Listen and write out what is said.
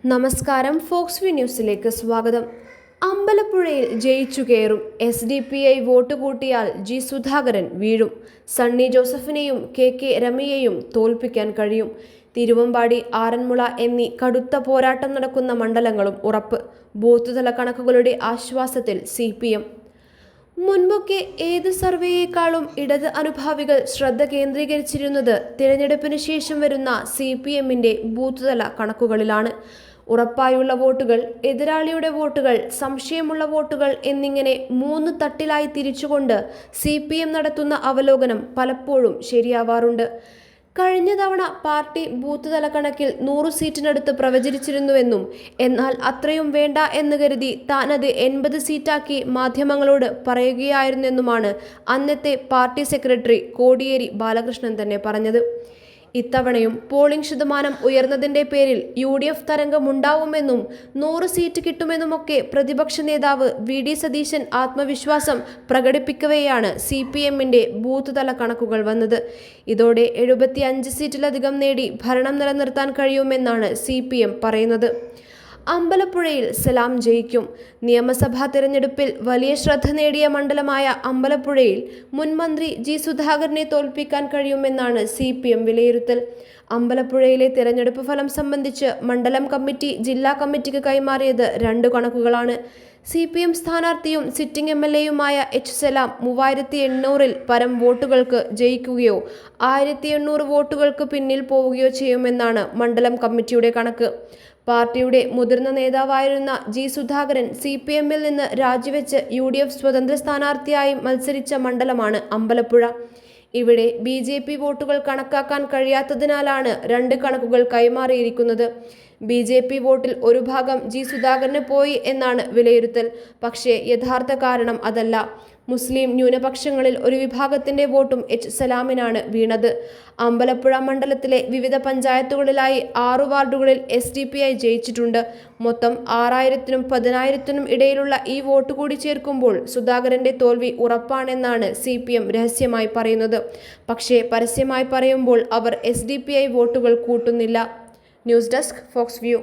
നമസ്കാരം, Fox V ന്യൂസിലേക്ക് സ്വാഗതം. അമ്പലപ്പുഴയിൽ ജയിച്ചു കയറും. SDPI വോട്ട് കൂട്ടിയാൽ G സുധാകരൻ വീഴും. സണ്ണി ജോസഫിനെയും KK രമയെയും തോൽപ്പിക്കാൻ കഴിയും. തിരുവമ്പാടി, ആറന്മുള എന്നീ കടുത്ത പോരാട്ടം നടക്കുന്ന മണ്ഡലങ്ങളും ഉറപ്പ്. ബൂത്തുതല കണക്കുകളുടെ ആശ്വാസത്തിൽ CPM. മുൻപൊക്കെ ഏത് സർവേയേക്കാളും ഇടത് അനുഭാവികൾ ശ്രദ്ധ കേന്ദ്രീകരിച്ചിരുന്നത് തിരഞ്ഞെടുപ്പിന് ശേഷം വരുന്ന CPMന്റെ ബൂത്തുതല കണക്കുകളിലാണ്. ഉറപ്പായുള്ള വോട്ടുകൾ, എതിരാളിയുടെ വോട്ടുകൾ, സംശയമുള്ള വോട്ടുകൾ എന്നിങ്ങനെ 3 തട്ടിലായി തിരിച്ചുകൊണ്ട് CPM നടത്തുന്ന അവലോകനം പലപ്പോഴും ശരിയാവാറുണ്ട്. കഴിഞ്ഞ തവണ പാർട്ടി ബൂത്ത് തല കണക്കിൽ 100 സീറ്റിനടുത്ത് പ്രവചിച്ചിരുന്നുവെന്നും എന്നാൽ അത്രയും വേണ്ട എന്ന് കരുതി താനത് 80 സീറ്റാക്കി മാധ്യമങ്ങളോട് പറയുകയായിരുന്നെന്നുമാണ് അന്നത്തെ പാർട്ടി സെക്രട്ടറി കോടിയേരി ബാലകൃഷ്ണൻ തന്നെ പറഞ്ഞത്. ഇത്തവണയും പോളിംഗ് ശതമാനം ഉയർന്നതിന്റെ പേരിൽ UDF തരംഗമുണ്ടാവുമെന്നും 100 സീറ്റ് കിട്ടുമെന്നുമൊക്കെ പ്രതിപക്ഷ നേതാവ് VD സതീശൻ ആത്മവിശ്വാസം പ്രകടിപ്പിക്കവെയാണ് CPMന്റെ ബൂത്ത് തല കണക്കുകൾ വന്നത്. ഇതോടെ 75 സീറ്റിലധികം നേടി ഭരണം നിലനിർത്താൻ കഴിയുമെന്നാണ് CPM പറയുന്നത്. അമ്പലപ്പുഴയിൽ സലാം ജയിക്കും. നിയമസഭാ തെരഞ്ഞെടുപ്പിൽ വലിയ ശ്രദ്ധ നേടിയ മണ്ഡലമായ അമ്പലപ്പുഴയിൽ മുൻ മന്ത്രി G സുധാകരനെ തോൽപ്പിക്കാൻ കഴിയുമെന്നാണ് CPM വിലയിരുത്തൽ. അമ്പലപ്പുഴയിലെ തെരഞ്ഞെടുപ്പ് ഫലം സംബന്ധിച്ച് മണ്ഡലം കമ്മിറ്റി ജില്ലാ കമ്മിറ്റിക്ക് കൈമാറിയത് 2 കണക്കുകളാണ്. CPM സ്ഥാനാർത്ഥിയും സിറ്റിംഗ് MLAയുമായ H സലാം 3800-ൽ പരം വോട്ടുകൾക്ക് ജയിക്കുകയോ 1800 വോട്ടുകൾക്ക് പിന്നിൽ പോവുകയോ ചെയ്യുമെന്നാണ് മണ്ഡലം കമ്മിറ്റിയുടെ കണക്ക്. പാർട്ടിയുടെ മുതിർന്ന നേതാവായിരുന്ന G സുധാകരൻ CPMൽ നിന്ന് രാജിവെച്ച് UDF സ്വതന്ത്ര സ്ഥാനാർത്ഥിയായി മത്സരിച്ച മണ്ഡലമാണ് അമ്പലപ്പുഴ. ഇവിടെ BJP വോട്ടുകൾ കണക്കാക്കാൻ കഴിയാത്തതിനാലാണ് 2 കണക്കുകൾ കൈമാറിയിരിക്കുന്നത്. BJP വോട്ടിൽ ഒരു ഭാഗം G സുധാകരന് പോയി എന്നാണ് വിലയിരുത്തൽ. പക്ഷേ യഥാർത്ഥ കാരണം അതല്ല. മുസ്ലിം ന്യൂനപക്ഷങ്ങളിൽ ഒരു വിഭാഗത്തിന്റെ വോട്ടും H സലാമിനാണ് വീണത്. അമ്പലപ്പുഴ മണ്ഡലത്തിലെ വിവിധ പഞ്ചായത്തുകളിലായി 6 വാർഡുകളിൽ SDPI ജയിച്ചിട്ടുണ്ട്. മൊത്തം 6000-നും 10000-നും ഇടയിലുള്ള ഈ വോട്ട് കൂടി ചേർക്കുമ്പോൾ സുധാകരന്റെ തോൽവി ഉറപ്പാണെന്നാണ് CPM രഹസ്യമായി പറയുന്നത്. പക്ഷേ പരസ്യമായി പറയുമ്പോൾ അവർ SDPI വോട്ടുകൾ കൂട്ടുന്നില്ല. News desk, fox view.